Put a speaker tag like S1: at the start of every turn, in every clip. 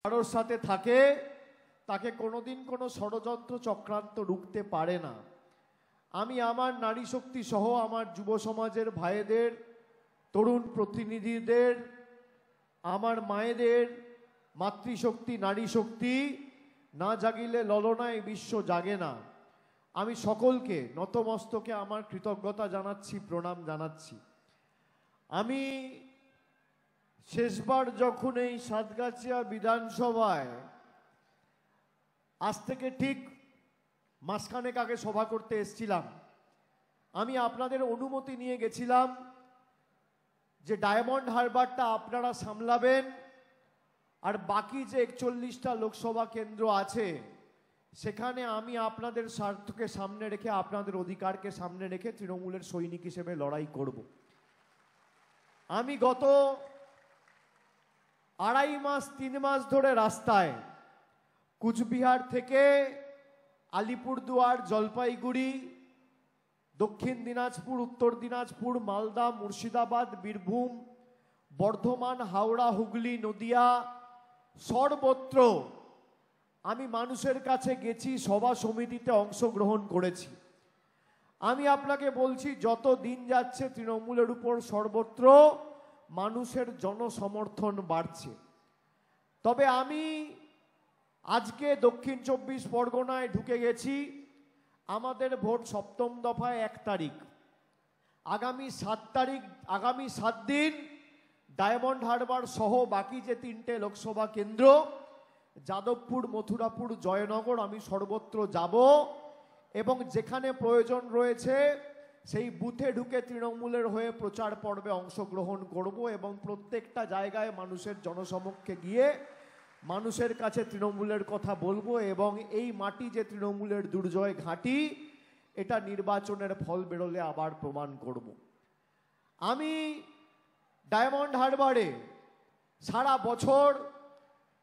S1: কারোর সাথে থাকে তাকে কোনোদিন কোনো ষড়যন্ত্র চক্রান্ত রুখতে পারে না। আমি আমার নারী শক্তি সহ আমার যুব সমাজের ভাইদের, তরুণ প্রতিনিধিদের, আমার মায়েদের, মাতৃশক্তি, নারী শক্তি না জাগিলে ললনায় বিশ্ব জাগে না। আমি সকলকে নতমস্তকে আমার কৃতজ্ঞতা জানাচ্ছি, প্রণাম জানাচ্ছি। আমি শেষবার যখন এই সাতগাছিয়া বিধানসভায় আজ থেকে ঠিক মাসখানেক আগে সভা করতে এসেছিলাম, আমি আপনাদের অনুমতি নিয়ে গেছিলাম যে ডায়মন্ড হারবারটা আপনারা সামলাবেন, আর বাকি যে 41টা লোকসভা কেন্দ্র আছে সেখানে আমি আপনাদের স্বার্থকে সামনে রেখে, আপনাদের অধিকারকে সামনে রেখে তৃণমূলের সৈনিক হিসেবে লড়াই করব। আমি গত 2.5 মাস 3 মাস ধরে রাস্তায়, কুচবিহার থেকে আলিপুরদুয়ার, জলপাইগুড়ি, দক্ষিণ দিনাজপুর, উত্তর দিনাজপুর, মালদা, মুর্শিদাবাদ, বীরভূম, বর্ধমান, হাওড়া, হুগলি, নদিয়া, সর্বত্র আমি মানুষের কাছে গেছি, সভা সমিতিতে অংশগ্রহণ করেছি। আমি আপনাকে বলছি, যত দিন যাচ্ছে তৃণমূলের উপর সর্বত্র মানুষের জনসমর্থন বাড়ছে। তবে আমি আজকে দক্ষিণ 24 পরগনায় ঢুকে গেছি। আমাদের ভোট 7ম দফায় 1 তারিখ। আগামী 7 দিন ডায়মন্ড হারবার সহ বাকি যে 3টে লোকসভা কেন্দ্র, যাদবপুর, মথুরাপুর, জয়নগর, আমি সর্বত্র যাব এবং যেখানে প্রয়োজন রয়েছে সেই বুথে ঢুকে তৃণমূলের হয়ে প্রচার পর্বে অংশগ্রহণ করব এবং প্রত্যেকটা জায়গায় মানুষের জনসমক্ষে গিয়ে মানুষের কাছে তৃণমূলের কথা বলবো এবং এই মাটি যে তৃণমূলের দুর্জয় ঘাঁটি, এটা নির্বাচনের ফল বেরোলে আবার প্রমাণ করব। আমি ডায়মন্ড হারবারে সারা বছর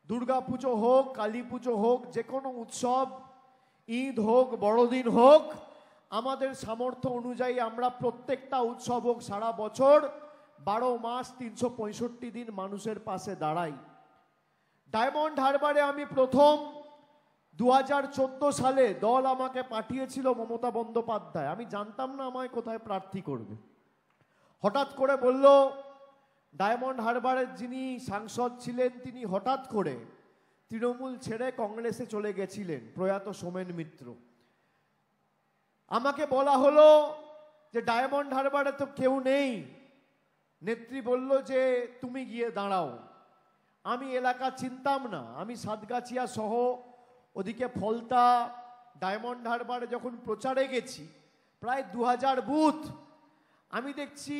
S1: দুর্গাপুজো হোক, কালী পুজো হোক, যে কোনো উৎসব, ঈদ হোক, বড়দিন হোক, আমাদের সামর্থ্য অনুযায়ী আমরা প্রত্যেকটা উৎসব হোক সারা বছর 12 মাস 365 দিন মানুষের পাশে দাঁড়াই। ডায়মন্ড হারবারে আমি প্রথম 2014 সালে দল আমাকে পাঠিয়েছিল মমতা বন্দ্যোপাধ্যায়। আমি জানতাম না আমায় কোথায় প্রার্থী করবে। হঠাৎ করে বলল, ডায়মন্ড হারবারের যিনি সাংসদ ছিলেন তিনি হঠাৎ করে তৃণমূল ছেড়ে কংগ্রেসে চলে গেছিলেন, প্রয়াত সোমেন মিত্র। আমাকে বলা হলো যে ডায়মন্ড হারবারে তো কেউ নেই। নেত্রী বলল যে তুমি গিয়ে দাঁড়াও। আমি এলাকা চিনতাম না। আমি সাতগাছিয়া সহ ওদিকে ফলতা, ডায়মন্ড হারবারে যখন প্রচারে গেছি, প্রায় 2000 বুথ, আমি দেখছি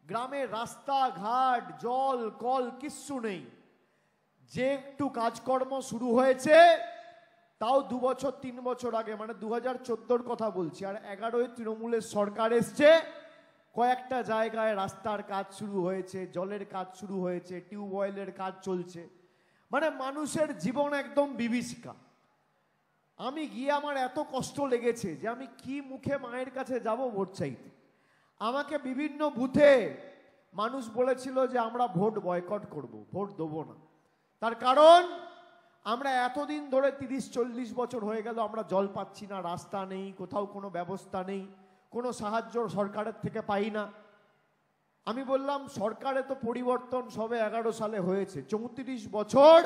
S1: গ্রামে রাস্তাঘাট, জল, কল কিচ্ছু নেই। যে একটু কাজকর্ম শুরু হয়েছে তাও 2 বছর 3 বছর আগে, মানে 2014-র কথা বলছি। আর 11-য় তৃণমূলের সরকার এসছে, কয়েকটা জায়গায় রাস্তার কাজ শুরু হয়েছে, জলের কাজ শুরু হয়েছে, টিউবওয়েলের কাজ চলছে। মানে মানুষের জীবন একদম বিভীষিকা। আমি গিয়ে আমার এত কষ্ট লেগেছে যে আমি কি মুখে মায়ের কাছে যাব ভোট চাইতে। আমাকে বিভিন্ন বুথে মানুষ বলেছিল যে আমরা ভোট বয়কট করব, ভোট দেবো না। তার কারণ আমরা এতদিন ধরে 30-40 বছর হয়ে গেল আমরা জল পাচ্ছি না, রাস্তা নেই, কোথাও কোনো ব্যবস্থা নেই, কোনো সাহায্য সরকারের থেকে পাই না। আমি বললাম, সরকারে তো পরিবর্তন সবে 11 সালে হয়েছে, 34 বছর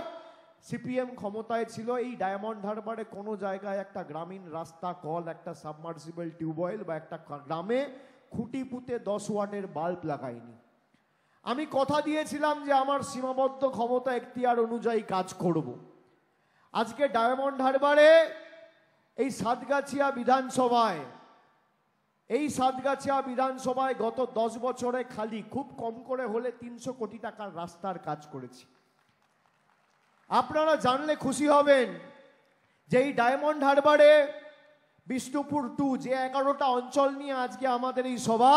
S1: সিপিএম ক্ষমতায় ছিল। এই ডায়মন্ড হারবারে কোনো জায়গায় একটা গ্রামীণ রাস্তা, কল, একটা সাবমার্সিবল টিউবওয়েল বা একটা গ্রামে খুঁটি পুঁতে 10 ওয়াটের বাল্ব লাগায়নি। আমি কথা দিয়েছিলাম যে আমার সীমাবদ্ধ ক্ষমতা এখতিয়ার অনুযায়ী কাজ করব। আজকে ডায়মন্ড হারবারে এই সাতগাছিয়া বিধানসভায় গত 10 বছরে খালি খুব কম করে হলে 300 কোটি টাকার রাস্তার কাজ করেছি। আপনারা জানলে খুশি হবেন যে এই ডায়মন্ড হারবারে বিষ্ণুপুর 2, যে 11টা অঞ্চল নিয়ে আজকে আমাদের এই সভা,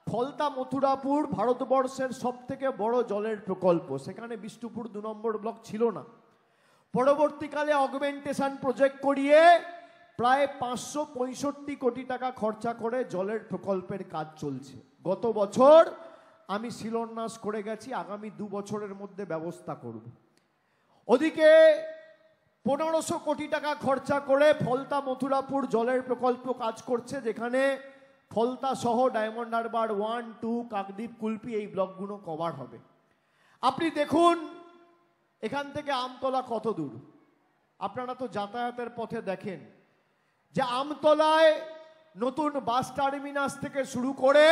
S1: ফলতা, মথুরাপুর ভারতবর্ষের সবথেকে বড় জলের প্রকল্প। সেখানে বিষ্ণুপুর 2 নম্বর ব্লক ছিল না। পরবর্তীকালে অগমেন্টেশন প্রজেক্ট করিয়ে প্রায় 565 কোটি টাকা খরচা করে জলের প্রকল্পের কাজ চলছে। গত বছর আমি শিলান্যাস করে গেছি, আগামী 2 বছরের মধ্যে ব্যবস্থা করব। ওদিকে 1500 কোটি টাকা খরচা করে ফলতা মথুরাপুর জলের প্রকল্প কাজ করছে, যেখানে ফলতা সহ ডায়মন্ড হারবার 1, 2, কাকদ্বীপ, কুলপি এই ব্লকগুলো কভার হবে। আপনি দেখুন এখান থেকে আমতলা কত দূর, আপনারা তো যাতায়াতের পথে দেখেন যে আমতলায় নতুন বাস টার্মিনাস থেকে শুরু করে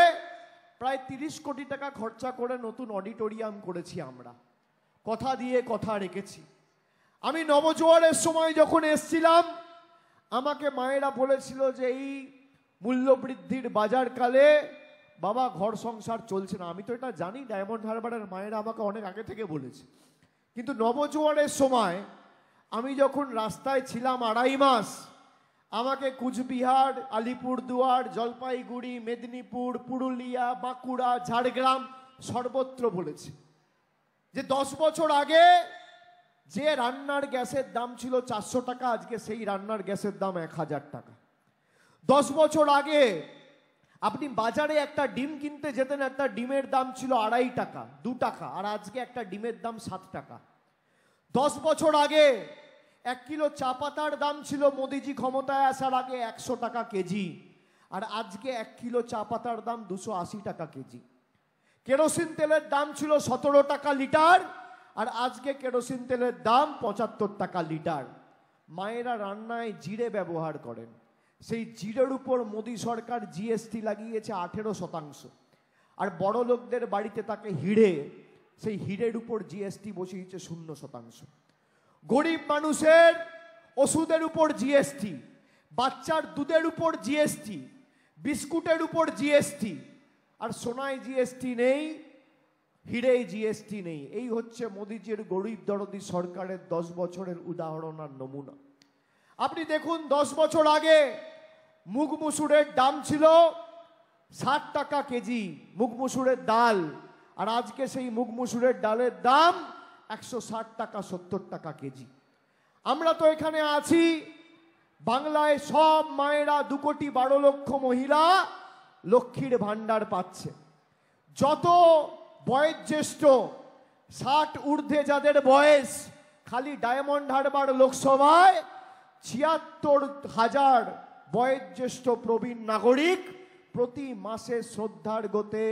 S1: প্রায় 30 কোটি টাকা খরচা করে নতুন অডিটোরিয়াম করেছি আমরা, কথা দিয়ে কথা রেখেছি। আমি নবজোয়ারের সময় যখন এসছিলাম আমাকে মায়েরা বলেছিল যে এই মূল্যবৃদ্ধির বাজারকালে বাবা ঘর সংসার চলছে না। আমি তো এটা জানি, ডায়মন্ড হারবারের মায়েরা আমাকে অনেক আগে থেকে বলেছে, কিন্তু নবজোয়ারের সময় আমি যখন রাস্তায় ছিলাম 2.5 মাস, আমাকে কুচবিহার, আলিপুরদুয়ার, জলপাইগুড়ি, মেদিনীপুর, পুরুলিয়া, বাঁকুড়া, ঝাড়গ্রাম সর্বত্র বলেছে যে 10 বছর আগে যে রান্নার গ্যাসের দাম ছিল 400 টাকা, আজকে সেই রান্নার গ্যাসের দাম 1000 টাকা। 10 বছর আগে আপনি বাজারে একটা ডিম কিনতে যেতেন, একটা ডিমের দাম ছিল 2.5 টাকা, 2 টাকা, আর আজকে একটা ডিমের দাম 7 টাকা। 10 বছর আগে 1 কিলো চা পাতার দাম ছিল মোদিজি ক্ষমতায় আসার আগে 100 টাকা কেজি, আর আজকে 1 কিলো চা পাতার দাম 280 টাকা কেজি। কেরোসিন তেলের দাম ছিল 17 টাকা লিটার, আর আজকে কেরোসিন তেলের দাম 75 টাকা লিটার। মায়েরা রান্নায় জিরে ব্যবহার করেন, সেই জিরের উপর মোদি সরকার জিএসটি লাগিয়েছে 18%, আর বড় লোকদের বাড়িতে তাকে হিড়ে, সেই হিড়ের উপর জিএসটি বসিয়েছে 0%। গরিব মানুষের ওষুধের উপর জিএসটি, বাচ্চার দুধের উপর জিএসটি, বিস্কুটের উপর জিএসটি, আর সোনায় জিএসটি নেই, হিড়ে জিএসটি নেই। এই হচ্ছে মোদিজির গরিব দরদি সরকারের 10 বছরের উদাহরণ আর নমুনা। আপনি দেখুন 10 বছর আগে মুগ মসুরের দাম ছিল 60 টাকা কেজি, মুগ মসুরের ডাল, আর আজকে সেই মুগ মসুরের ডালের দাম 160 টাকা, 70 টাকা কেজি। আমরা তো এখানে আছি, বাংলায় সব মায়েরা 2,12,00,000 মহিলা লক্ষ্মীর ভান্ডার পাচ্ছে। যত বয়োজ্যেষ্ঠ 60 ঊর্ধ্বে যাদের বয়স, খালি ডায়মন্ড হারবার লোকসভায় 76,000 বয়োজ্যেষ্ঠ প্রবীণ নাগরিক প্রতি মাসে শ্রদ্ধার গতে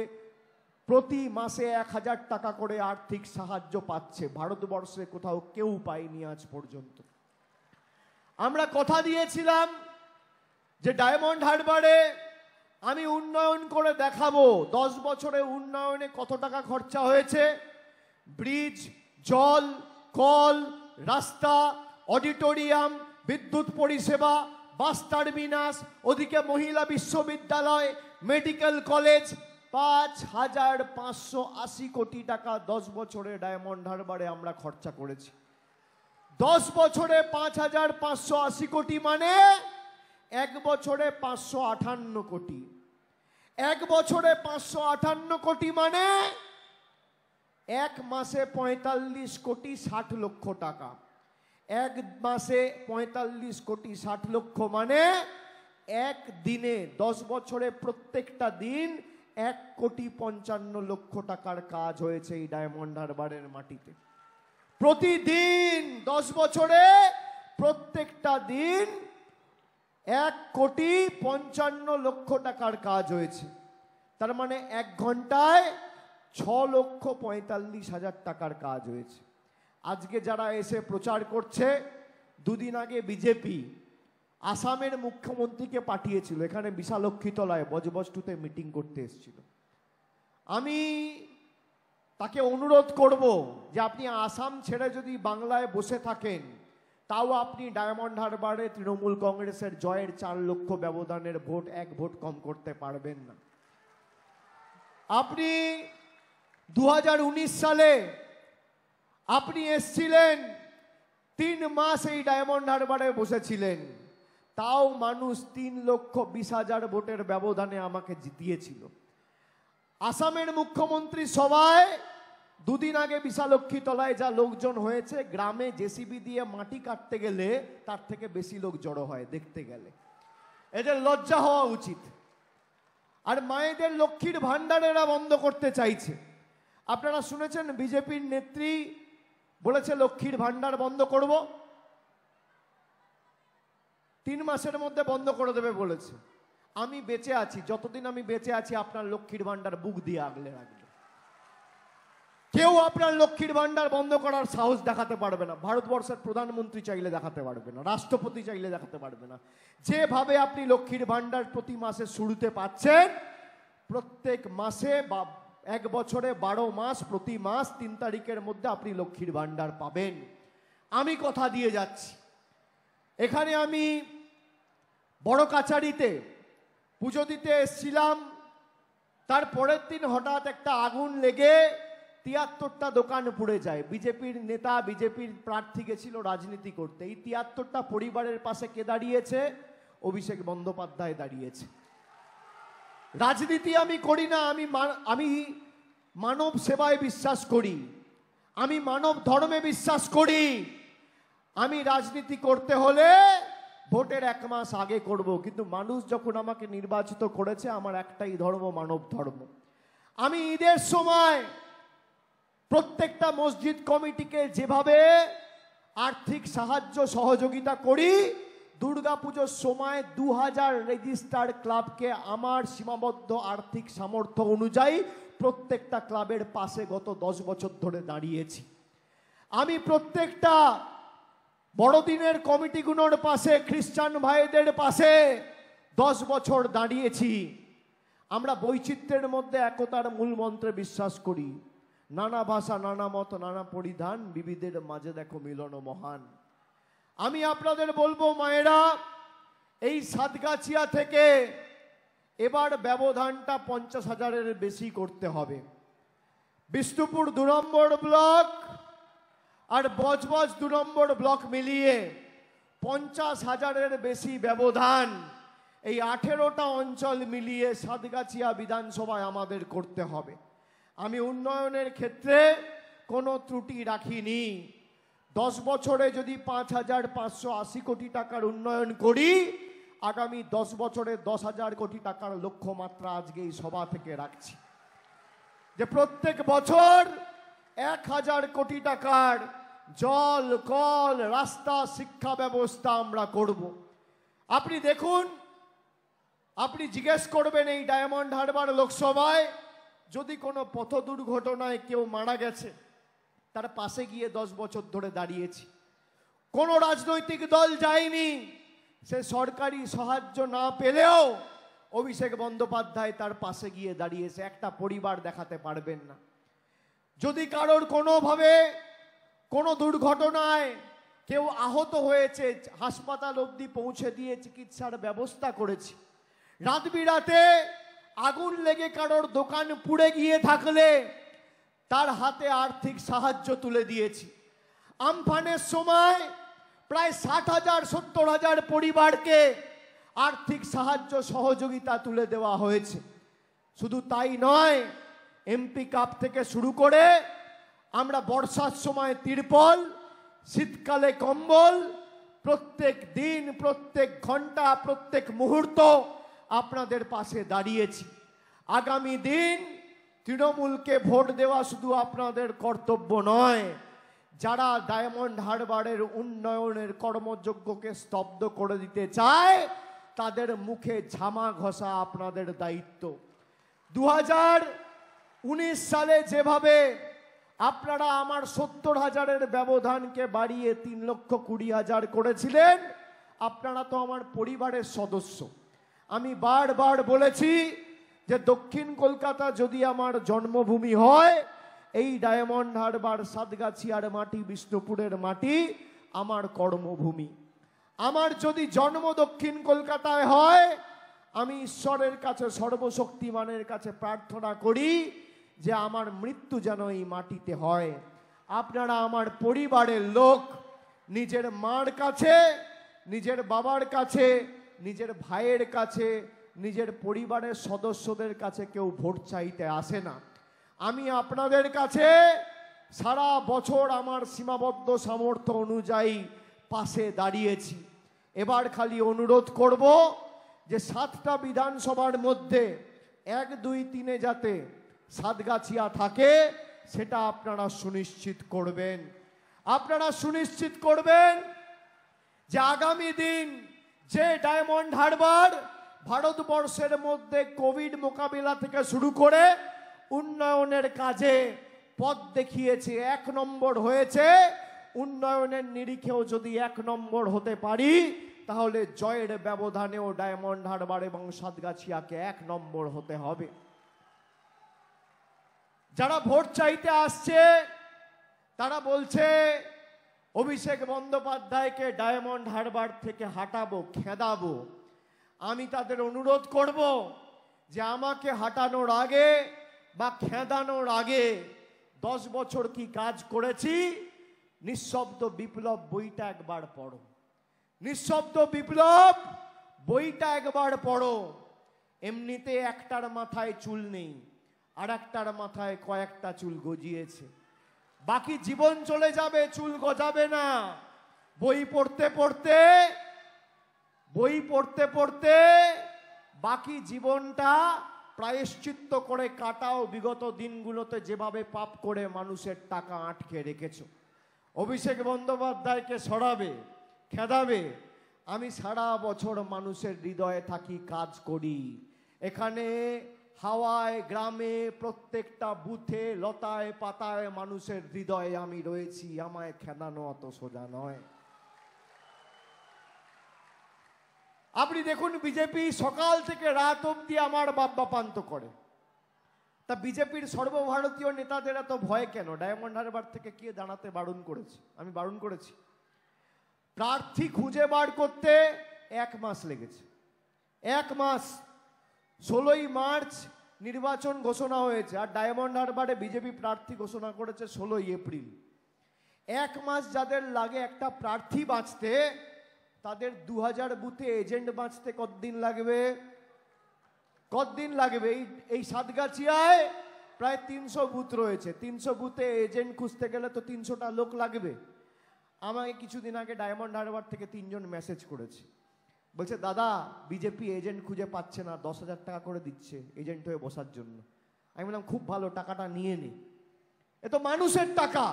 S1: প্রতি মাসে 1000 টাকা করে আর্থিক সাহায্য পাচ্ছে। ভারতবর্ষে কোথাও কেউ পায়নি আজ পর্যন্ত। আমরা কথা দিয়েছিলাম যে ডায়মন্ড হারবারে আমি উন্নয়ন করে দেখাবো। 10 বছরে উন্নয়নে কত টাকা খরচা হয়েছে, ব্রিজ, জল, কল, রাস্তা, অডিটোরিয়াম, বিদ্যুৎ পরিষেবা, বাস টার্মিনাস, ওদিকে মহিলা বিশ্ববিদ্যালয়, মেডিকেল কলেজ, 5,580 কোটি টাকা 10 বছরে ডায়মন্ড হারবারে আমরা খরচা করেছি। 10 বছরে 5,580 কোটি মানে 1 বছরে 558 কোটি। 1 বছরে 558 কোটি মানে 1 মাসে 45 কোটি 60 লক্ষ টাকা। 1 মাসে 45 কোটি 60 লক্ষ মানে এক দিনে 10 বছরে প্রত্যেকটা দিন 1,55,00,000 টাকার কাজ হয়েছে এই ডায়মন্ড হারবারের মাটিতে। প্রতিদিন 10 বছরে প্রত্যেকটা দিন 1,55,00,000 টাকার কাজ হয়েছে। তার মানে 1 ঘন্টায় 6,45,000 টাকার কাজ হয়েছে। আজকে যারা এসে প্রচার করছে, দুদিন আগে বিজেপি আসামের মুখ্যমন্ত্রীকে পাঠিয়েছিল এখানে বিশালক্ষীতলায় বজবস্তুতে মিটিং করতে এসেছিল। আমি তাকে অনুরোধ করব যে আপনি আসাম ছেড়ে যদি বাংলায় বসে থাকেন, তাও আপনি ডায়মন্ড হারবারে তৃণমূল কংগ্রেসের জয়ের 4 লক্ষ ব্যবধানের ভোট 1 ভোট কম করতে পারবেন না। আপনি 2019 সালে আপনি এসছিলেন, 3 মাস এই ডায়মন্ড হারবারে বসেছিলেন, তাও মানুষ 3,20,000 ভোটের ব্যবধানে আমাকে জিতিয়েছিল। আসামের মুখ্যমন্ত্রী সভায় দুদিন আগে বিশালক্ষীতলায় যা লোকজন হয়েছে, গ্রামে জেসিবি দিয়ে মাটি কাটতে গেলে তার থেকে বেশি লোক জড়ো হয় দেখতে গেলে। এদের লজ্জা হওয়া উচিত। আর মায়েদের লক্ষ্মীর ভান্ডার এরা বন্ধ করতে চাইছে। আপনারা শুনেছেন বিজেপির নেত্রী বলেছে লক্ষ্মীর ভান্ডার বন্ধ করব, 3 মাসের মধ্যে বন্ধ করে দেবে বলেছে। আমি বেঁচে আছি, যতদিন আমি বেঁচে আছি আপনার লক্ষ্মীর ভান্ডার বুক দিয়ে আগলে রাখবে। কেউ আপনার লক্ষ্মীর ভান্ডার বন্ধ করার সাহস দেখাতে পারবে না। ভারতবর্ষের প্রধানমন্ত্রী চাইলে দেখাতে পারবে না, রাষ্ট্রপতি চাইলে দেখাতে পারবে না। যেভাবে আপনি লক্ষ্মীর ভান্ডার প্রতি মাসে শুরুতে পাচ্ছেন, প্রত্যেক মাসে বা 1 বছরে 12 মাস প্রতি মাস 3 তারিখের মধ্যে আপনি লক্ষ্মীর ভান্ডার পাবেন। আমি কথা দিয়ে যাচ্ছি। এখানে আমি বড় কাছারিতে পুজো দিতে এসেছিলাম, তার পরের দিন হঠাৎ একটা আগুন লেগে 73টা দোকান পুড়ে যায়। বিজেপির নেতা, বিজেপির প্রার্থী গেছিল রাজনীতি করতে। এই 73টা পরিবারের পাশে কে দাঁড়িয়েছে? অভিষেক বন্দ্যোপাধ্যায় দাঁড়িয়েছে। রাজনীতি আমি করি না, আমি মানব সেবায় বিশ্বাস করি, আমি মানব ধর্মে বিশ্বাস করি। আমি রাজনীতি করতে হলে ভোটের 1 মাস আগে করব, কিন্তু মানুষ যখন আমাকে নির্বাচিত করেছে, আমার একটাই ধর্ম, মানব ধর্ম। আমি ঈদের সময় প্রত্যেকটা মসজিদ কমিটিকে যেভাবে আর্থিক সাহায্য সহযোগিতা করি, দুর্গাপুজোর সময় 2000 রেজিস্টার্ড ক্লাবকে আমার সীমাবদ্ধ আর্থিক সামর্থ্য অনুযায়ী প্রত্যেকটা ক্লাবের পাশে গত 10 বছর ধরে দাঁড়িয়েছি। আমি প্রত্যেকটা বড়দিনের কমিটিগুলোর পাশে, খ্রিস্টান ভাইদের পাশে 10 বছর দাঁড়িয়েছি। আমরা বৈচিত্র্যের মধ্যে একতার মূল মন্ত্রে বিশ্বাস করি। নানা ভাষা, নানা মত, নানা পরিধান, বিবিধের মাঝে দেখো মিলন মহান। আমি আপনাদের বলবো মায়েরা, এই সাতগাছিয়া থেকে এবার ব্যবধানটা 50,000-এর বেশি করতে হবে। বিষ্ণুপুর 2 নম্বর ব্লক আর বজবজ 2 নম্বর ব্লক মিলিয়ে 50,000-এর বেশি ব্যবধান এই 18টা অঞ্চল মিলিয়ে সাতগাছিয়া বিধানসভায় আমাদের করতে হবে। আমি উন্নয়নের ক্ষেত্রে কোনো ত্রুটি রাখিনি। 10 বছরে যদি 5,580 কোটি টাকার উন্নয়ন করি, আগামী 10 বছরে 10,000 কোটি টাকার লক্ষ্যমাত্রা আজকে এই সভা থেকে রাখছি। যে প্রত্যেক বছর 1,000 কোটি টাকার জল, কল, রাস্তা, শিক্ষা ব্যবস্থা আমরা করব। আপনি দেখুন, আপনি জিজ্ঞেস করবেন এই ডায়মন্ড হারবার লোকসভায় যদি কোনো পথ দুর্ঘটনায় কেউ মারা গেছে, তার পাশে গিয়ে 10 বছর ধরে দাঁড়িয়েছি। কোনো রাজনৈতিক দল যায়নি, সে সরকারি সাহায্য না পেলেও অভিষেক বন্দ্যোপাধ্যায় তার পাশে গিয়ে দাঁড়িয়েছে। একটা পরিবার দেখাতে পারবেন না। যদি কারোর কোনোভাবে কোনো দুর্ঘটনায় কেউ আহত হয়েছে, হাসপাতাল অবধি পৌঁছে দিয়ে চিকিৎসার ব্যবস্থা করেছি। রাত বিরাতে আগুন লেগে কারোর দোকান পুড়ে গিয়ে থাকলে তার হাতে আর্থিক সাহায্য তুলে দিয়েছি। আমফানের সময় প্রায় 60,000-70,000 পরিবারকে আর্থিক সাহায্য সহযোগিতা তুলে দেওয়া হয়েছে। শুধু তাই নয়, এমপি কাপ থেকে শুরু করে আমরা বর্ষার সময় তিরপল, শীতকালে কম্বল, প্রত্যেক দিন, প্রত্যেক ঘন্টা, প্রত্যেক মুহূর্ত আপনাদের পাশে দাঁড়িয়েছি। আগামী দিন তৃণমূলকে ভোট দেওয়া শুধু আপনাদের কর্তব্য নয়, যারা ডায়মন্ড হারবারের উন্নয়নের কর্মযজ্ঞকে স্তব্ধ করে দিতে চায় তাদের মুখে ঝামা ঘষা আপনাদের দায়িত্ব। 2019 সালে যেভাবে আপনারা আমার 70,000-এর ব্যবধানকে বাড়িয়ে 3,20,000 করেছিলেন, আপনারা তো আমার পরিবারের সদস্য। আমি বারবার বলেছি যে দক্ষিণ কলকাতা যদি আমার জন্মভূমি হয়, এই ডায়মন্ড হারবার, সাতগাছিয়ার মাটি, বিষ্ণুপুরের মাটি আমার কর্মভূমি। আমার যদি জন্ম দক্ষিণ কলকাতায় হয়, আমি ঈশ্বরের কাছে, সর্বশক্তিমানের কাছে প্রার্থনা করি যে আমার মৃত্যু যেন এই মাটিতে হয়। আপনারা আমার পরিবারের লোক, নিজের মার কাছে, নিজের বাবার কাছে, নিজের ভাইয়ের কাছে, নিজের পরিবারের সদস্যদের কাছে কেউ ভোট চাইতে আসে না। আমি আপনাদের কাছে সারা বছর আমার সীমাবদ্ধ সামর্থ্য অনুযায়ী পাশে দাঁড়িয়েছি। এবার খালি অনুরোধ করব যে 7টা বিধানসভার মধ্যে 1, 2, 3-এ যাতে সাতগাছিয়া থাকে, সেটা আপনারা সুনিশ্চিত করবেন। আপনারা সুনিশ্চিত করবেন যে আগামী দিন যে ডায়মন্ড হারবার ভারতবর্ষের মধ্যে কোভিড মোকাবিলা থেকে শুরু করে উন্নয়নের কাজে পথ দেখিয়েছে, 1 নম্বর হয়েছে, উন্নয়নের নিরিখেও যদি 1 নম্বর হতে পারি তাহলে জয়ের ব্যবধানেও ডায়মন্ড হারবার এবং সাতগাছিয়াকে 1 নম্বর হতে হবে। যারা ভোট চাইতে আসছে তারা বলছে অভিষেক বন্দ্যোপাধ্যায়কে ডায়মন্ড হারবার থেকে হাঁটাবো, খেদাবো। আমি তাদের অনুরোধ করব যে আমাকে হাঁটানোর আগে বা খেদানোর আগে 10 বছর কি কাজ করেছি নিঃশব্দ বিপ্লব বইটা একবার পড়ো। নিঃশব্দ বিপ্লব বইটা একবার পড়ো। এমনিতে একটার মাথায় চুল নেই, আর একটার মাথায় কয়েকটা চুল গজিয়েছে। বাকি জীবন চলে যাবে, চুল গজাবে না। বই পড়তে পড়তে বাকি জীবনটা প্রায়শ্চিত্ত করে কাটাও। বিগত দিনগুলোতে যেভাবে পাপ করে মানুষের টাকা আটকে রেখেছো। অভিষেক বন্দ্যোপাধ্যায়কে সরাবে, খেদাবে। আমি সারা বছর মানুষের হৃদয়ে থাকি, কাজ করি। এখানে হাওয়ায়, গ্রামে, প্রত্যেকটা বুথে, লতায় পাতায় মানুষের হৃদয়ে আমি রয়েছি। আমায় খেদানো অত সোজা নয়। আপনি দেখুন বিজেপি সকাল থেকে রাত অবধি আমার বাপ্পান্ত করে। তা বিজেপির সর্বভারতীয় নেতাদের এত ভয় কেন? ডায়মন্ড হারবার থেকে কে দাঁড়াতে বারণ করেছে? আমি বারণ করেছি। প্রার্থী খুঁজে বার করতে 1 মাস লেগেছে। 1 মাস। 16ই মার্চ নির্বাচন ঘোষণা হয়েছে, আর ডায়মন্ড হারবারে বিজেপি প্রার্থী ঘোষণা করেছে 16ই এপ্রিল। 1 মাস যাদের লাগে একটা প্রার্থী বাঁচতে, তাদের 2000 বুথে এজেন্ট বাঁচতে কতদিন লাগবে? কতদিন লাগবে? এই সাতগাছিয়ায় প্রায় 300 বুথ রয়েছে। 300 বুথে এজেন্ট খুঁজতে গেলে তো 300টা লোক লাগবে। আমাকে কিছুদিন আগে ডায়মন্ড হারবার থেকে 3 জন মেসেজ করেছে, বলছে দাদা বিজেপি এজেন্ট খুঁজে পাচ্ছে না, 10,000 টাকা করে দিচ্ছে এজেন্ট হয়ে বসার জন্য। আমি বললাম খুব ভালো, টাকাটা নিয়ে নে। এ তো মানুষের টাকা,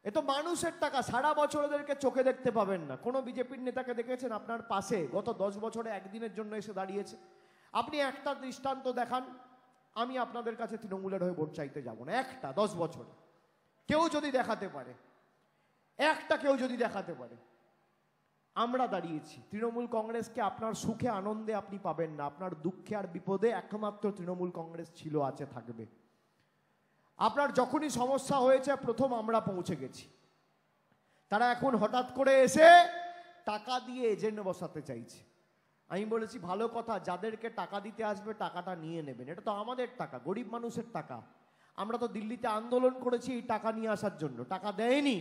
S1: এ তো মানুষের টাকা। সারা বছর ওদেরকে চোখে দেখতে পাবেন না। কোনো বিজেপির নেতাকে দেখেছেন আপনার পাশে গত 10 বছরে একদিনের জন্য এসে দাঁড়িয়েছে? আপনি একটা দৃষ্টান্ত দেখান। আমি আপনাদের কাছে তৃণমূলের হয়ে ভোট চাইতে যাব না। একটা 10 বছরে কেউ যদি দেখাতে পারে, একটা কেউ যদি দেখাতে পারে। আমরা দাঁড়িয়েছি। তৃণমূল কংগ্রেসকে আপনার সুখে আনন্দে আপনি পাবেন না, আপনার দুঃখে আর বিপদে একমাত্র তৃণমূল কংগ্রেস ছিল, আছে, থাকবে। আপনার যখনই সমস্যা হয়েছে প্রথম আমরা পৌঁছে গেছি। তারা এখন হঠাৎ করে এসে টাকা দিয়ে এজেন্ট বসাতে চাইছে। আমি বলেছি ভালো কথা, যাদেরকে টাকা দিতে আসবে টাকাটা নিয়ে নেবেন। এটা তো আমাদের টাকা, গরিব মানুষের টাকা। আমরা তো দিল্লিতে আন্দোলন করেছি এই টাকা নিয়ে আসার জন্য, টাকা দেয়নি।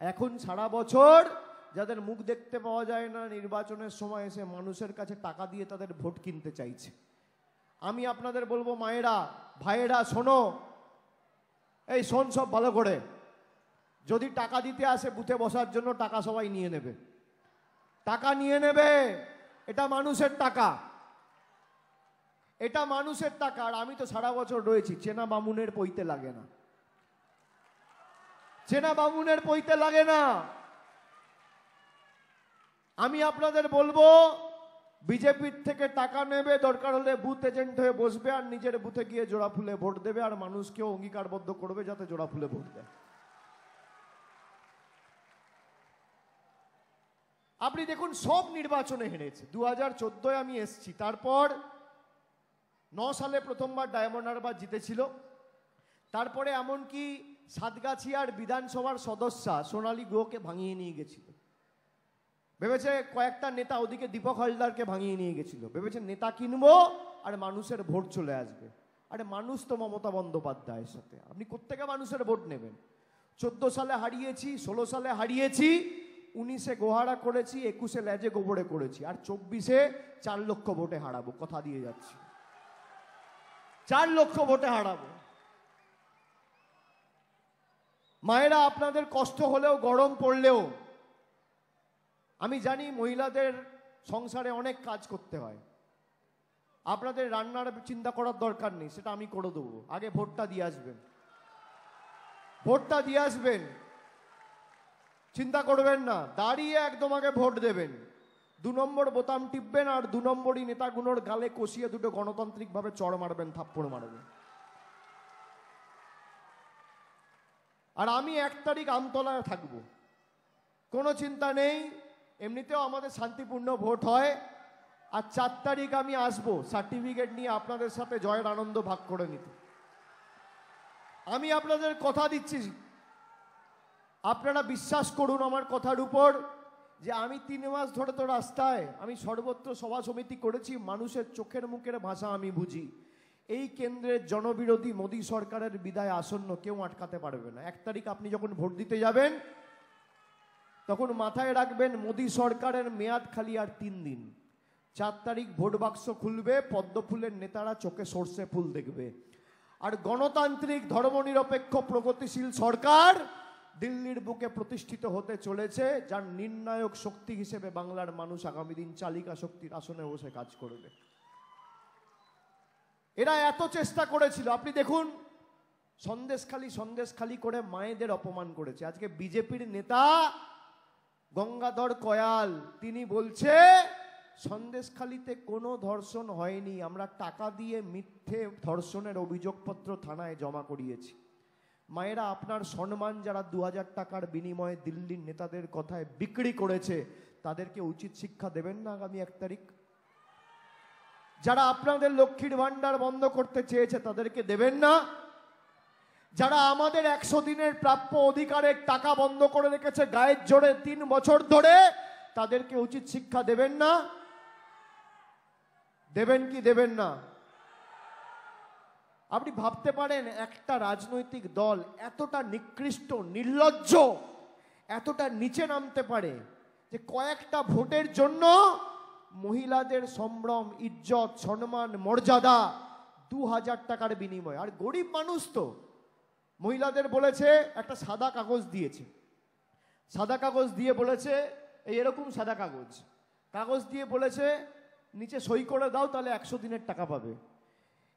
S1: এখন সারা বছর যাদের মুখ দেখতে পাওয়া যায় না, নির্বাচনের সময় এসে মানুষের কাছে টাকা দিয়ে তাদের ভোট কিনতে চাইছে। আমি আপনাদের বলবো মায়েরা, ভাইয়েরা, শোনো, এই শোন সব ভালো করে। যদি টাকা দিতে আসে বুথে বসার জন্য, টাকা সবাই নিয়ে নেবে, টাকা নিয়ে নেবে। এটা মানুষের টাকা, এটা মানুষের টাকা। আর আমি তো সারা বছর রয়েছি, চেনা বামুনের পইতে লাগে না, চেনা বামুনের পইতে লাগে না। আমি আপনাদের বলবো বিজেপির থেকে টাকা নেবে, দরকার হলে বুথ এজেন্ট হয়ে বসবে, আর নিজের বুথে গিয়ে জোড়া ফুলে ভোট দেবে, আর মানুষকেও অঙ্গীকারবদ্ধ করবে যাতে জোড়া ফুলে ভোট দেয়। আপনি দেখুন সব নির্বাচনে হেরেছে। 2014 আমি এসছি, তারপর 9 সালে প্রথমবার ডায়মন্ড হারবার জিতেছিল। তারপরে এমনকি সাতগাছিয়ার বিধানসভার সদস্যা সোনালী গুহকে ভাঙিয়ে নিয়ে গেছিল। ভেবেছে কয়েকটা নেতা, ওদিকে দীপক হালদারকে ভাঙিয়ে নিয়ে গেছিল, ভেবেছে নেতা কিনবো আর মানুষের ভোট চলে আসবে। আরে মানুষ তো মমতা বন্দ্যোপাধ্যায়ের সাথে, আপনি কোত্থেকে মানুষের ভোট নেবেন? 14 সালে হারিয়েছি, 16 সালে হারিয়েছি, 19-এ গোহারা করেছি, 21-এ লেজে গোবরে করেছি, আর 24-এ 4 লক্ষ ভোটে হারাবো, কথা দিয়ে যাচ্ছি। 4 লক্ষ ভোটে হারাবো। মায়েরা, আপনাদের কষ্ট হলেও, গরম পড়লেও, আমি জানি মহিলাদের সংসারে অনেক কাজ করতে হয়। আপনাদের রান্নার চিন্তা করার দরকার নেই, সেটা আমি করে দেবো। আগে ভোটটা দিয়ে আসবেন, ভোটটা দিয়ে আসবেন। চিন্তা করবেন না, দাঁড়িয়ে একদম আগে ভোট দেবেন, 2 নম্বর বোতাম টিপবেন, আর 2 নম্বরই নেতাগুলোর গালে কষিয়ে দুটো গণতান্ত্রিক ভাবে চড় মারবেন, থাপ্পড় মারবেন। আর আমি 1 তারিখ আমতলায় থাকবো, কোনো চিন্তা নেই, এমনিতেও আমাদের শান্তিপূর্ণ ভোট হয়। আর 4 তারিখ আমি আসবো সার্টিফিকেট নিয়ে আপনাদের সাথে জয়ের আনন্দ ভাগ করে নিতে। আমি আপনাদের কথা দিচ্ছি, আপনারা বিশ্বাস করুন আমার কথার উপর, যে আমি 3 মাস ধরে তো রাস্তায়, আমি সর্বত্র সভা সমিতি করেছি, মানুষের চোখের মুখের ভাষা আমি বুঝি। এই কেন্দ্রের জনবিরোধী মোদী সরকারের বিদায় আসন্ন, কেউ আটকাতে পারবে না। 1 তারিখ আপনি যখন ভোট দিতে যাবেন, তখন মাথায় রাখবেন মোদী সরকারের মেয়াদ খালি আর 3 দিন। 4 তারিখ ভোট বাক্স খুলবে, পদ্মফুলের নেতারা চোখে সর্ষে ফুল দেখবে। আর গণতান্ত্রিক ধর্মনিরপেক্ষ প্রগতিশীল সরকার দিল্লির বুকে প্রতিষ্ঠিত হতে চলেছে, যার নির্ণায়ক শক্তি হিসেবে বাংলার মানুষ আগামী দিন চালিকা শক্তির আসনে বসে কাজ করবে। এরা এত চেষ্টা করেছিল, আপনি দেখুন সন্দেশখালি করে মায়েদের অপমান করেছে। আজকে বিজেপির নেতা গঙ্গাধর কয়াল তিনি বলছে সন্দেশখালিতে কোনো ধর্ষণ হয়নি, আমরা টাকা দিয়ে মিথ্যে ধর্ষণের অভিযোগপত্র থানায় জমা করিয়েছি। মায়েরা, আপনার সম্মান যারা 2000 টাকার বিনিময়ে দিল্লির নেতাদের কথায় বিক্রি করেছে, তাদেরকে উচিত শিক্ষা দেবেন না আগামী 1 তারিখ? যারা আপনাদের লক্ষ্মীর ভান্ডার বন্ধ করতে চেয়েছে, তাদেরকে দেবেন না? যারা আমাদের 100 দিনের প্রাপ্য অধিকারের টাকা বন্ধ করে রেখেছে গায়ের জোরে 3 বছর ধরে, তাদেরকে উচিত শিক্ষা দেবেন না? দেবেন কি দেবেন না? আপনি ভাবতে পারেন একটা রাজনৈতিক দল এতটা নিকৃষ্ট, নির্লজ্জ, এতটা নিচে নামতে পারে যে কয়েকটা ভোটের জন্য মহিলাদের সম্ভ্রম, ইজ্জত, সম্মান, মর্যাদা 2000 টাকার বিনিময়। আর গরিব মানুষ তো, মহিলাদের বলেছে একটা সাদা কাগজ দিয়েছে, সাদা কাগজ দিয়ে বলেছে এরকম সাদা কাগজ দিয়ে বলেছে নিচে সই করে দাও, তাহলে 100 দিনের টাকা পাবে।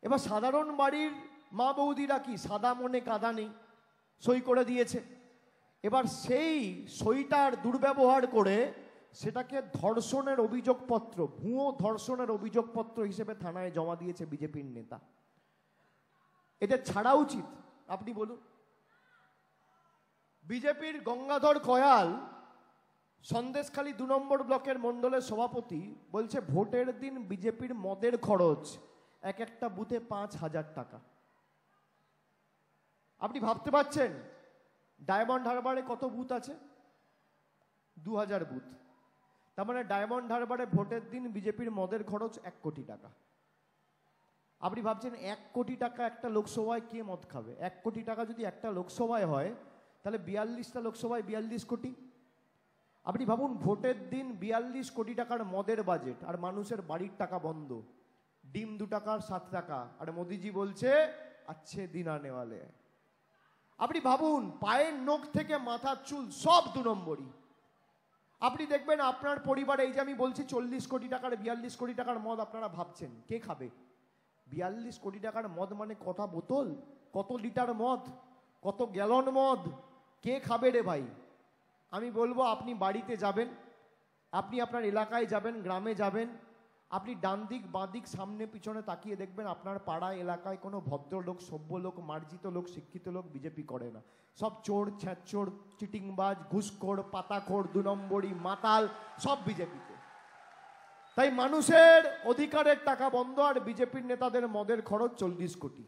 S1: এবার সাধারণ বাড়ির মা বৌদিরা কি সাদা মনে কাদা নেই, সই করে দিয়েছে। এবার সেই সইটার দুর্ব্যবহার করে সেটাকে ধর্ষণের অভিযোগপত্র, ভুয়ো ধর্ষণের অভিযোগপত্র হিসেবে থানায় জমা দিয়েছে বিজেপির নেতা। এদের ছাড়া উচিত, আপনি বলুন। বিজেপির গঙ্গাধর কয়াল সন্দেশখালি 2 নম্বর ব্লকের মণ্ডলের সভাপতি বলছে ভোটের দিন বিজেপির মদের খরচ এক একটা বুথে 5000 টাকা। আপনি ভাবতে পারছেন ডায়মন্ড হারবারে কত বুথ আছে? 2000 বুথ। তার মানে ডায়মন্ড হারবারে ভোটের দিন বিজেপির মদের খরচ 1 কোটি টাকা। আপনি ভাবছেন 1 কোটি টাকা একটা লোকসভায় কে মদ খাবে? 1 কোটি টাকা যদি একটা লোকসভায় হয়, তাহলে 42টা লোকসভায় 42 কোটি। আপনি ভাবুন ভোটের দিন 42 কোটি টাকার মদের বাজেট, আর মানুষের বাড়ির টাকা বন্ধ, ডিম 2 টাকার 7 টাকা, আর মোদিজি বলছে আচ্ছে দিন আনে ওয়ালে। আপনি ভাবুন পায়ের নখ থেকে মাথার চুল সব 2 নম্বরই। আপনি দেখবেন আপনার পরিবারে, এই যে আমি বলছি 40 কোটি টাকার 42 কোটি টাকার মদ, আপনারা ভাবছেন কে খাবে? 42 কোটি টাকার মদ মানে কটা বোতল, কত লিটার মদ, কত গ্যালন মদ, কে খাবে রে ভাই? আমি বলবো আপনি বাড়িতে যাবেন, আপনি আপনার এলাকায় যাবেন, গ্রামে যাবেন, আপনি ডান দিক বাঁ দিক সামনে পিছনে তাকিয়ে দেখবেন আপনার পাড়ায় এলাকায় কোনো ভদ্রলোক, সভ্য লোক, মার্জিত লোক, শিক্ষিত লোক বিজেপি করে না। সব চোর, ছ্যাঁচোর, চিটিংবাজ, ঘুষখোর, পাতাখোর, 2 নম্বরই, মাতাল, সব বিজেপিতে। তাই মানুষের অধিকারের টাকা বন্ধ, আর বিজেপির নেতাদের মদের খরচ 40 কোটি।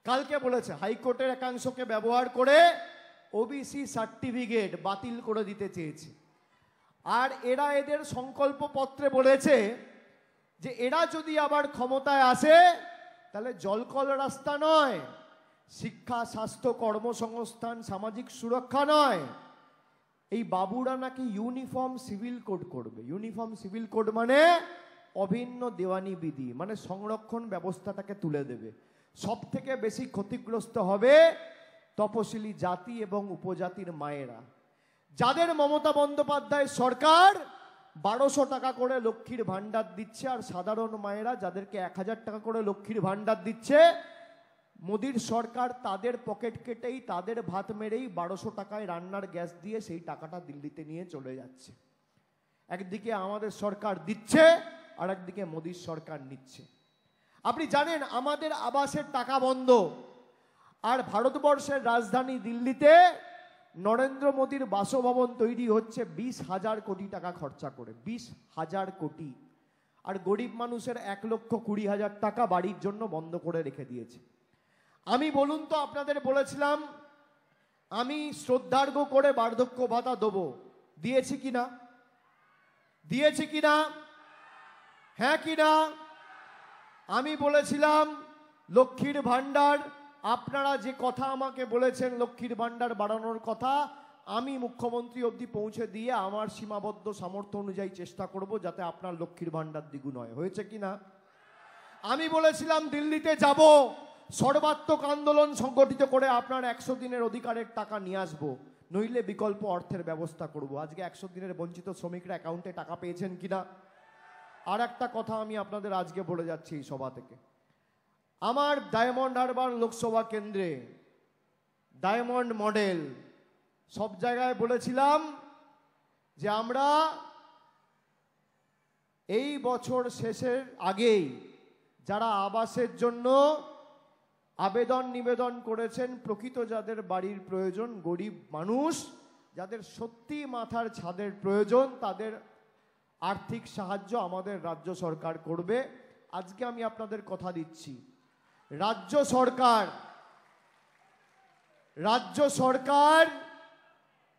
S1: কালকে বলেছে হাইকোর্টের একাংশকে ব্যবহার করে ওবিসি সার্টিফিকেট বাতিল করে দিতে চেয়েছে। আর এরা এদের সংকল্প পত্রে বলেছে যে এরা যদি আবার ক্ষমতায় আসে, তাহলে জলকল রাস্তা নয়, শিক্ষা, স্বাস্থ্য, কর্মসংস্থান, সামাজিক সুরক্ষা নয়, এই বাবুরা নাকি ইউনিফর্ম সিভিল কোড করবে। ইউনিফর্ম সিভিল কোড মানে অভিন্ন দেওয়ানি বিধি, মানে সংরক্ষণ ব্যবস্থাটাকে তুলে দেবে। সব থেকে বেশি ক্ষতিগ্রস্ত হবে তপশিলি জাতি এবং উপজাতির মায়েরা, যাদের মমতা বন্দ্যোপাধ্যায় সরকার 1200 টাকা করে লক্ষ্মীর ভান্ডার দিচ্ছে, আর সাধারণ মায়েরা যাদেরকে 1000 টাকা করে লক্ষ্মীর ভান্ডার দিচ্ছে, মোদির সরকার তাদের পকেট কেটেই, তাদের ভাত মেরেই 1200 টাকায় রান্নার গ্যাস দিয়ে সেই টাকাটা দিল্লিতে নিয়ে চলে যাচ্ছে। একদিকে আমাদের সরকার দিচ্ছে, আর একদিকে মোদির সরকার নিচ্ছে। আপনি জানেন আমাদের আবাসের টাকা বন্ধ, আর ভারতবর্ষের রাজধানী দিল্লিতে নরেন্দ্র মোদীর বাসভবন তৈরি হচ্ছে 20,000 কোটি টাকা খরচা করে, 20,000 কোটি। আর গরিব মানুষের 1,20,000 টাকা বাড়ির জন্য বন্ধ করে রেখে দিয়েছে। আমি বলুন তো, আপনাদের বলেছিলাম আমি শ্রদ্ধার্ঘ্য করে বার্ধক্য ভাতা দেবো, দিয়েছি কিনা? দিয়েছি কিনা? হ্যাঁ কিনা? আমি বলেছিলাম লক্ষ্মীর ভান্ডার, আপনারা যে কথা আমাকে বলেছেন লক্ষ্মীর ভান্ডার বাড়ানোর কথা, আমি মুখ্যমন্ত্রী অবধি পৌঁছে দিয়ে আমার সীমাবদ্ধ সামর্থ্য অনুযায়ী চেষ্টা করব যাতে আপনার লক্ষ্মীর ভান্ডার দ্বিগুণ হয়। হয়েছে কিনা? আমি বলেছিলাম দিল্লিতে যাব, সর্বাত্মক আন্দোলন সংগঠিত করে আপনার 100 দিনের অধিকারের টাকা নিয়ে আসবো, নইলে বিকল্প অর্থের ব্যবস্থা করব। আজকে 100 দিনের বঞ্চিত শ্রমিকরা অ্যাকাউন্টে টাকা পেয়েছেন কিনা? আর একটা কথা আমি আপনাদের আজকে বলে যাচ্ছি এই সভা থেকে, আমার ডায়মন্ড হারবার লোকসভা কেন্দ্রে ডায়মন্ড মডেল সব জায়গায় বলেছিলাম যে আমরা এই বছর শেষের আগেই যারা আবাসের জন্য আবেদন নিবেদন করেছেন, প্রকৃত যাদের বাড়ির প্রয়োজন, গরিব মানুষ যাদের সত্যি মাথার ছাদের প্রয়োজন, তাদের আর্থিক সাহায্য আমাদের রাজ্য সরকার করবে। আজকে আমি আপনাদের কথা দিচ্ছি, রাজ্য সরকার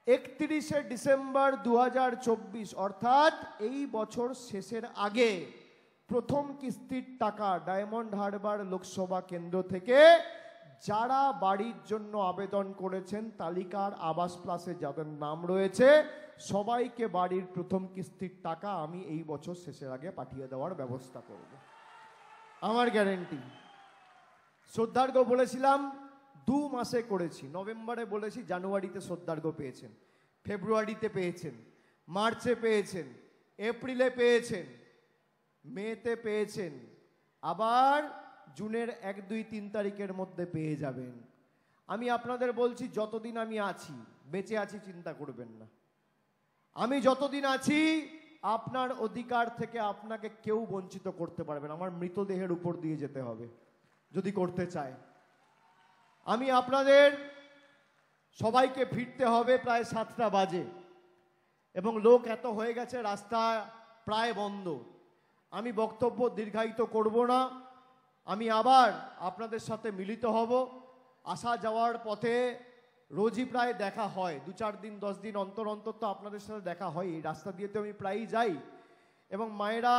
S1: 31শে ডিসেম্বর 2024 অর্থাৎ এই বছর শেষের আগে প্রথম কিস্তির টাকা ডায়মন্ড হারবার লোকসভা কেন্দ্র থেকে যারা বাড়ির জন্য আবেদন করেছেন, তালিকার আবাস প্লাসে যাদের নাম রয়েছে, সবাইকে বাড়ির প্রথম কিস্তির টাকা আমি এই বছর শেষের আগে পাঠিয়ে দেওয়ার ব্যবস্থা করব, আমার গ্যারেন্টি। শ্রদ্ধার্ঘ্য বলেছিলাম 2 মাসে করেছি, নভেম্বরে বলেছি, জানুয়ারিতে শ্রদ্ধার্ঘ্য পেয়েছেন, ফেব্রুয়ারিতে পেয়েছেন, মার্চে পেয়েছেন, এপ্রিলে পেয়েছেন, মেতে পেয়েছেন, আবার জুনের 1, 2, 3 তারিখের মধ্যে পেয়ে যাবেন। আমি আপনাদের বলছি যতদিন আমি আছি, বেঁচে আছি, চিন্তা করবেন না। আমি যতদিন আছি আপনার অধিকার থেকে আপনাকে কেউ বঞ্চিত করতে পারবে না। আমার মৃতদেহের উপর দিয়ে যেতে হবে যদি করতে চায়। আমি আপনাদের সবাইকে ফিরতে হবে প্রায় 7টা বাজে এবং লোক এত হয়ে গেছে, রাস্তা প্রায় বন্ধ। আমি বক্তব্য দীর্ঘায়িত করব না, আমি আবার আপনাদের সাথে মিলিত হব। আসা যাওয়ার পথে রোজই প্রায় দেখা হয়, 2-4 দিন 10 দিন অন্তর অন্তর তো আপনাদের সাথে দেখা হয়। এই রাস্তা দিয়ে তো আমি প্রায়ই যাই এবং মায়েরা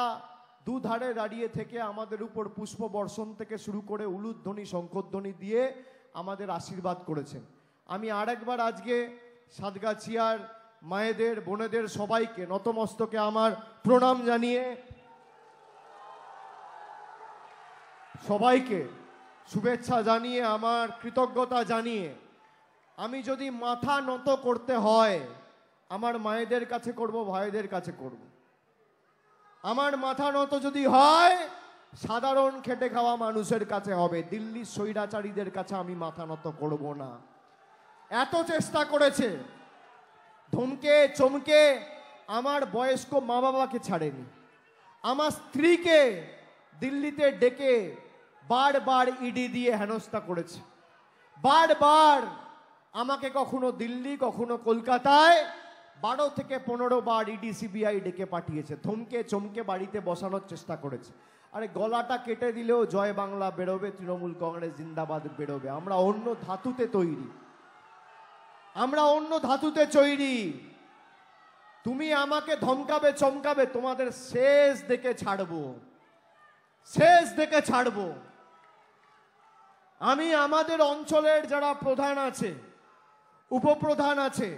S1: দুধারে দাঁড়িয়ে থেকে আমাদের উপর পুষ্প বর্ষণ থেকে শুরু করে উলুধ্বনি শঙ্খধ্বনি দিয়ে আমাদের আশীর্বাদ করেছেন। আমি আরেকবার আজকে সাতগাছিয়ার মায়েদের, বোনেদের সবাইকে নতমস্তকে আমার প্রণাম জানিয়ে, সবাইকে শুভেচ্ছা জানিয়ে, আমার কৃতজ্ঞতা জানিয়ে, আমি যদি মাথা নত করতে হয় আমার মায়েদের কাছে করব, ভাইদের কাছে করব। আমার মাথা নত যদি হয় সাধারণ খেটে খাওয়া মানুষের কাছে হবে, দিল্লির স্বৈরাচারীদের কাছে আমি মাথা নত করব না। এত চেষ্টা করেছে, ধমকে চমকে আমার বয়স্ক মা বাবাকে ছাড়েনি, আমার স্ত্রীকে দিল্লিতে ডেকে বারবার ইডি দিয়ে হেনস্থা করেছে, বারবার আমাকে কখনো দিল্লি কখনো কলকাতায় 12 থেকে 15 বার ইডি সিবিআই ডেকে পাঠিয়েছে, ধমকে চমকে বাড়িতে বসানোর চেষ্টা করেছে। আরে গলাটা কেটে দিলেও জয় বাংলা বেরোবে, তৃণমূল কংগ্রেস জিন্দাবাদ বেরোবে। আমরা অন্য ধাতুতে তৈরি, আমরা অন্য ধাতুতে তৈরি। তুমি আমাকে ধমকাবে চমকাবে, তোমাদের শেষ দেখে ছাড়বো, শেষ দেখে ছাড়বো। আমি আমাদের অঞ্চলের যারা প্রধান আছে, উপপ্রধান আছে,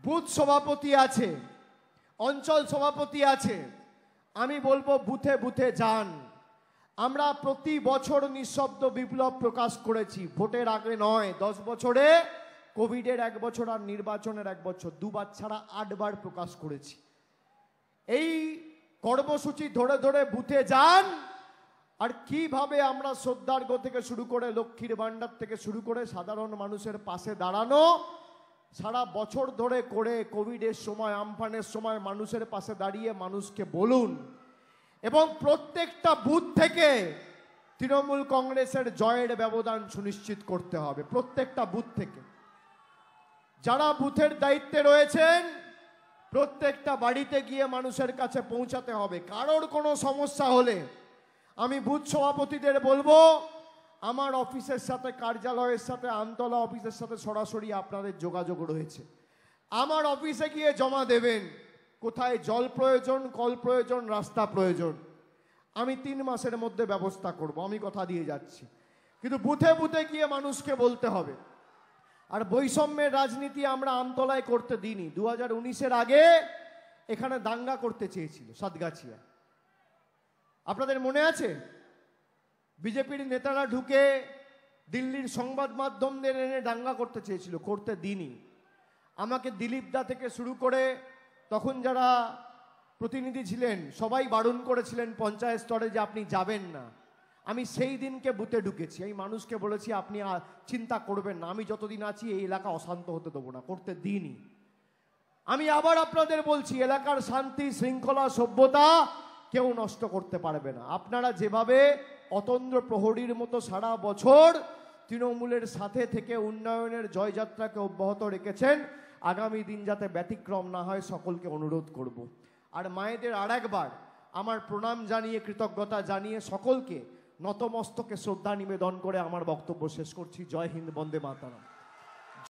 S1: বুথ সভাপতি আছে, অঞ্চল সভাপতি আছে, আমি বলবো বুথে বুথে যান। আমরা প্রতি বছর নিঃশব্দ বিপ্লব প্রকাশ করেছি, ভোটের আগে নয়, 10 বছরে, কোভিডের 1 বছর আর নির্বাচনের 1 বছর, 2 বার ছাড়া 8 বার প্রকাশ করেছি। এই কর্মসূচি ধরে ধরে বুথে যান আর কিভাবে আমরা শ্রদ্ধার্ঘ থেকে শুরু করে লক্ষ্মীর ভাণ্ডার থেকে শুরু করে সাধারণ মানুষের পাশে দাঁড়ানো সারা বছর ধরে করে কোভিডের সময় আমফানের সময় মানুষের পাশে দাঁড়িয়ে মানুষকে বলুন, এবং প্রত্যেকটা বুথ থেকে তৃণমূল কংগ্রেসের জয়ের ব্যবধান সুনিশ্চিত করতে হবে। প্রত্যেকটা বুথ থেকে যারা বুথের দায়িত্বে রয়েছেন প্রত্যেকটা বাড়িতে গিয়ে মানুষের কাছে পৌঁছাতে হবে। কারোর কোনো সমস্যা হলে আমি বুথ সভাপতিদের বলবো আমার অফিসের সাথে, কার্যালয়ের সাথে, আমতলা অফিসের সাথে সরাসরি আপনাদের যোগাযোগ রয়েছে। আমার অফিসে গিয়ে জমা দেবেন কোথায় জল প্রয়োজন, কল প্রয়োজন, রাস্তা প্রয়োজন। আমি 3 মাসের মধ্যে ব্যবস্থা করব, আমি কথা দিয়ে যাচ্ছি। কিন্তু বুথে বুথে গিয়ে মানুষকে বলতে হবে। আর বৈষম্যের রাজনীতি আমরা আমতলায় করতে দিইনি। 2019-এর আগে এখানে দাঙ্গা করতে চেয়েছিল সাতগাছিয়া, আপনাদের মনে আছে? বিজেপির নেতারা ঢুকে দিল্লির সংবাদ মাধ্যমদের এনে দাঙ্গা করতে চেয়েছিল, করতে দিইনি। আমাকে দিলীপ দা থেকে শুরু করে তখন যারা প্রতিনিধি ছিলেন সবাই বারণ করেছিলেন পঞ্চায়েত স্তরে যে আপনি যাবেন না। আমি সেই দিনকে বুথে ঢুকেছি, আমি মানুষকে বলেছি আপনি চিন্তা করবেন না, আমি যতদিন আছি এই এলাকা অশান্ত হতে দেবো না, করতে দিইনি। আমি আবার আপনাদের বলছি এলাকার শান্তি শৃঙ্খলা সভ্যতা কেউ নষ্ট করতে পারবে না। আপনারা যেভাবে অতন্দ্র প্রহরীর মতো সারা বছর তৃণমূলের সাথে থেকে উন্নয়নের জয়যাত্রাকে অব্যাহত রেখেছেন, আগামী দিন যাতে ব্যতিক্রম না হয় সকলকে অনুরোধ করব। আর মায়েদের আরেকবার আমার প্রণাম জানিয়ে, কৃতজ্ঞতা জানিয়ে সকলকে নতমস্তকে শ্রদ্ধা নিবেদন করে আমার বক্তব্য শেষ করছি। জয় হিন্দ, বন্দে মাতরম।